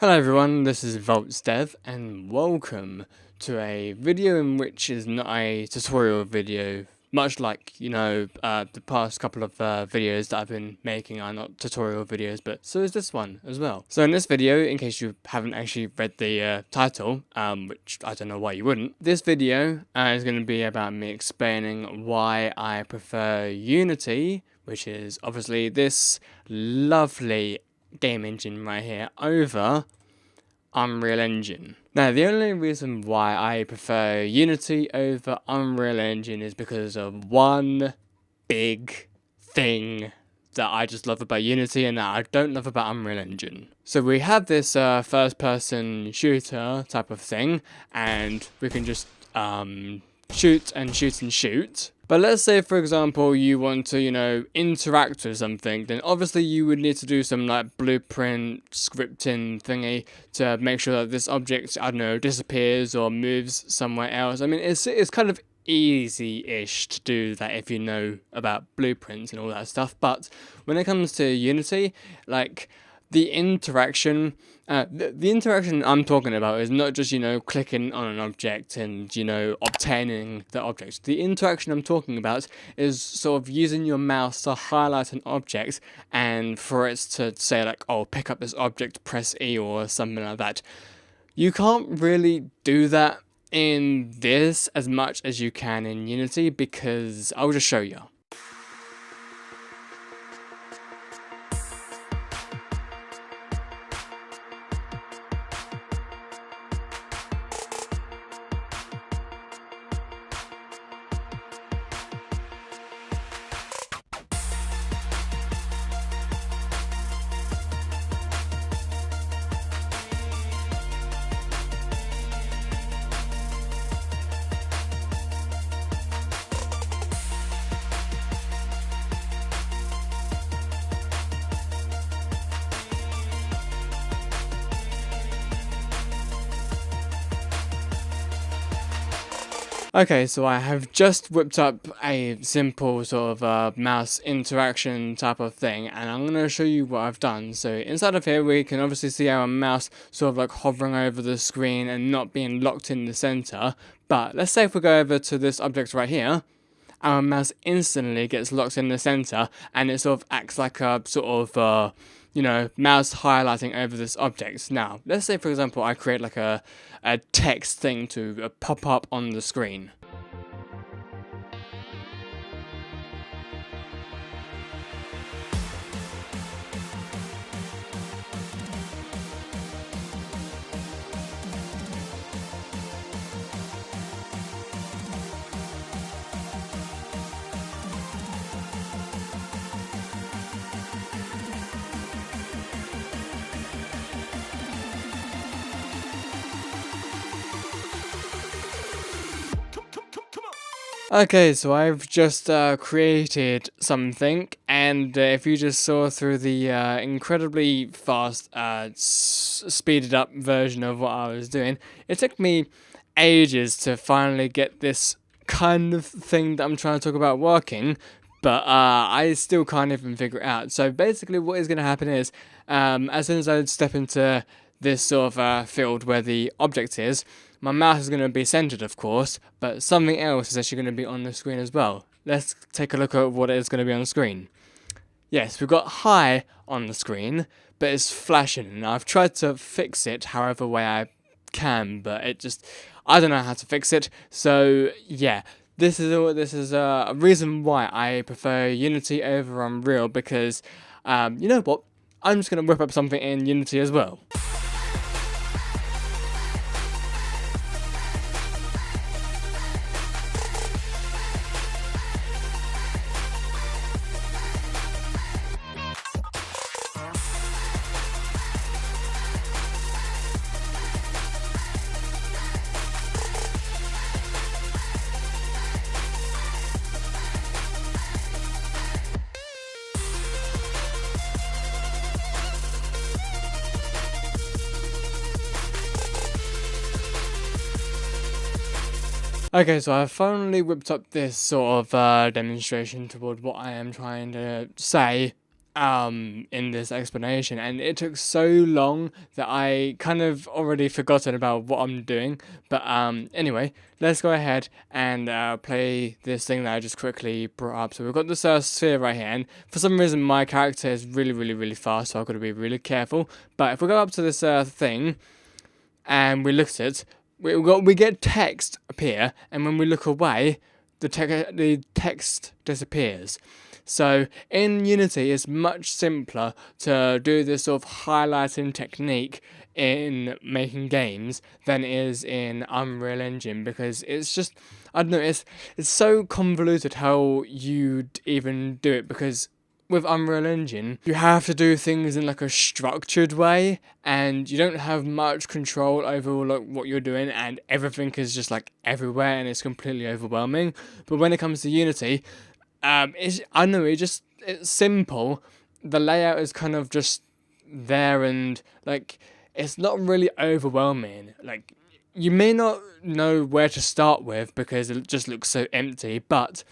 Hello everyone, this is VoltsDev and welcome to a video in which is not a tutorial video, much like, the past couple of videos that I've been making are not tutorial videos, but so is this one as well. So in this video, in case you haven't actually read the title, which I don't know why you wouldn't, this video is going to be about me explaining why I prefer Unity, which is obviously this lovely game engine right here, over Unreal Engine. Now, the only reason why I prefer Unity over Unreal Engine is because of one big thing that I just love about Unity and that I don't love about Unreal Engine. So we have this first-person shooter type of thing, and we can just shoot and shoot and shoot. But let's say, for example, you want to, interact with something, then obviously you would need to do some like blueprint scripting thingy to make sure that this object, I don't know, disappears or moves somewhere else. I mean, it's kind of easy-ish to do that if you know about blueprints and all that stuff. But when it comes to Unity, like the interaction, the interaction I'm talking about is not just, clicking on an object and, obtaining the object. The interaction I'm talking about is sort of using your mouse to highlight an object and for it to say like, oh, pick up this object, press E or something like that. You can't really do that in this as much as you can in Unity because I'll just show you. Okay, so I have just whipped up a simple sort of mouse interaction type of thing, and I'm going to show you what I've done. So inside of here, we can obviously see our mouse sort of like hovering over the screen and not being locked in the center. But let's say if we go over to this object right here, our mouse instantly gets locked in the center, and it sort of acts like a sort of mouse highlighting over this object. Now, let's say, for example, I create like a text thing to pop up on the screen. Okay, so I've just created something, and if you just saw through the incredibly fast, speeded up version of what I was doing, it took me ages to finally get this kind of thing that I'm trying to talk about working, but I still can't even figure it out. So basically what is going to happen is, as soon as I step into this sort of field where the object is, my mouse is going to be centered, of course, but something else is actually going to be on the screen as well. Let's take a look at what is going to be on the screen. Yes, we've got hi on the screen, but it's flashing, and I've tried to fix it however way I can, but I don't know how to fix it. So yeah, this is a reason why I prefer Unity over Unreal, because you know what? I'm just going to whip up something in Unity as well. Okay, so I've finally whipped up this sort of demonstration toward what I am trying to say in this explanation, and it took so long that I kind of already forgotten about what I'm doing. But anyway, let's go ahead and play this thing that I just quickly brought up. So we've got this sphere right here, and for some reason my character is really, really, really fast, so I've got to be really careful. But if we go up to this thing and we look at it, we get text appear, and when we look away, the text disappears. So in Unity, it's much simpler to do this sort of highlighting technique in making games than it is in Unreal Engine, because it's just, I don't know, it's so convoluted how you'd even do it, because with Unreal Engine, you have to do things in like a structured way, and you don't have much control over like what you're doing, and everything is just like everywhere, and it's completely overwhelming. But when it comes to Unity, it's, I don't know, it's simple. The layout is kind of just there, and like it's not really overwhelming. Like you may not know where to start with because it just looks so empty, but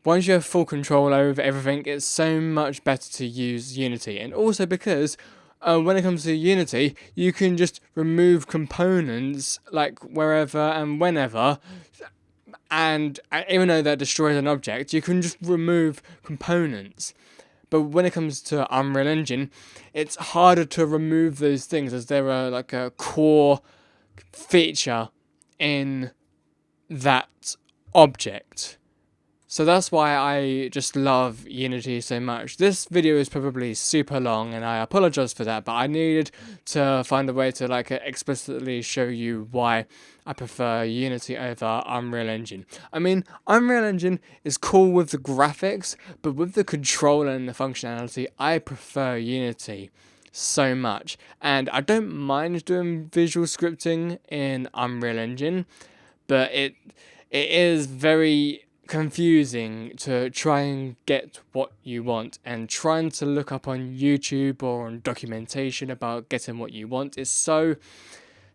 once you have full control over everything, it's so much better to use Unity. And also because when it comes to Unity, you can just remove components like wherever and whenever. And even though that destroys an object, you can just remove components. But when it comes to Unreal Engine, it's harder to remove those things, as they're like a core feature in that object. So that's why I just love Unity so much. This video is probably super long, and I apologize for that, but I needed to find a way to like explicitly show you why I prefer Unity over Unreal Engine. I mean, Unreal Engine is cool with the graphics, but with the control and the functionality, I prefer Unity so much. And I don't mind doing visual scripting in Unreal Engine, but it is very confusing to try and get what you want, and trying to look up on YouTube or on documentation about getting what you want is so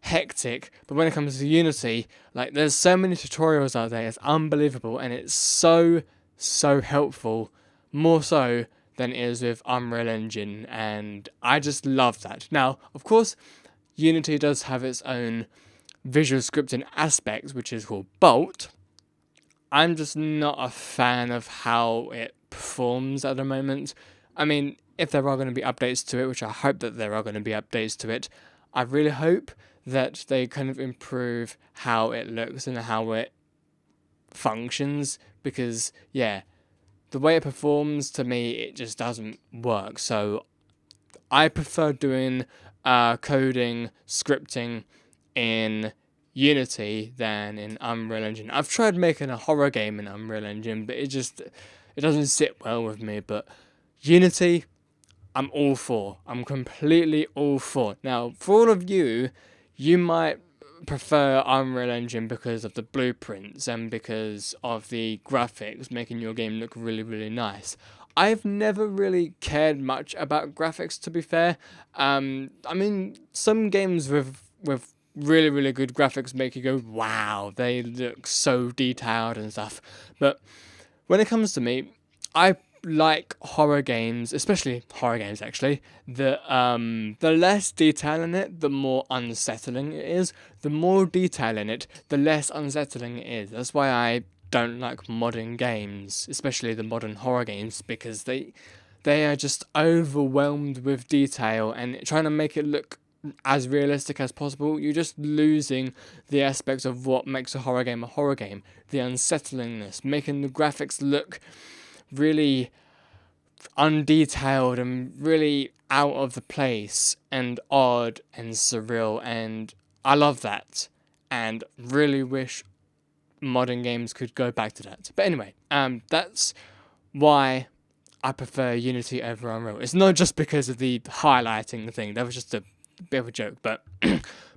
hectic. But when it comes to Unity, like there's so many tutorials out there, it's unbelievable, and it's so helpful, more so than it is with Unreal Engine, and I just love that. Now, of course, Unity does have its own visual scripting aspect, which is called Bolt. I'm just not a fan of how it performs at the moment. I mean, if there are going to be updates to it, which I hope that there are going to be updates to it, I really hope that they kind of improve how it looks and how it functions, because, yeah, the way it performs, to me, it just doesn't work. So I prefer doing coding, scripting in Unity than in Unreal Engine. I've tried making a horror game in Unreal Engine, but it doesn't sit well with me. But Unity, I'm all for. I'm completely all for. Now, for all of you, you might prefer Unreal Engine because of the blueprints and because of the graphics, making your game look really, really nice. I've never really cared much about graphics, to be fair. I mean, some games with really, really good graphics make you go, wow, they look so detailed and stuff. But when it comes to me, I like horror games, especially horror games actually. The less detail in it, the more unsettling it is. The more detail in it, the less unsettling it is. That's why I don't like modern games, especially the modern horror games, because they are just overwhelmed with detail, and trying to make it look as realistic as possible, you're just losing the aspect of what makes a horror game. The unsettlingness, making the graphics look really undetailed and really out of the place and odd and surreal, and I love that, and really wish modern games could go back to that. But anyway, that's why I prefer Unity over Unreal. It's not just because of the highlighting thing. That was just a bit of a joke. But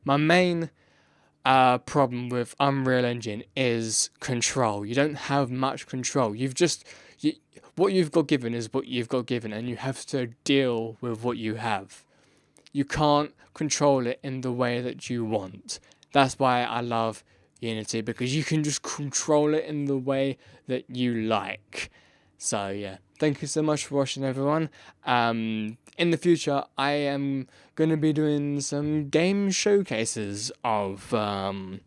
my main problem with Unreal Engine is control. You don't have much control. What you've got given is what you've got given, and you have to deal with what you have. You can't control it in the way that you want. That's why I love Unity, because you can just control it in the way that you like. So yeah. thank you so much for watching, everyone. In the future, I am going to be doing some game showcases of, damn,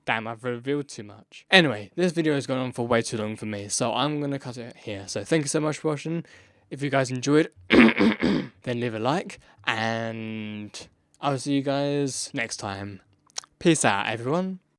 I've revealed too much. Anyway, this video has gone on for way too long for me, so I'm going to cut it here. So thank you so much for watching. If you guys enjoyed, then leave a like, and I'll see you guys next time. Peace out, everyone.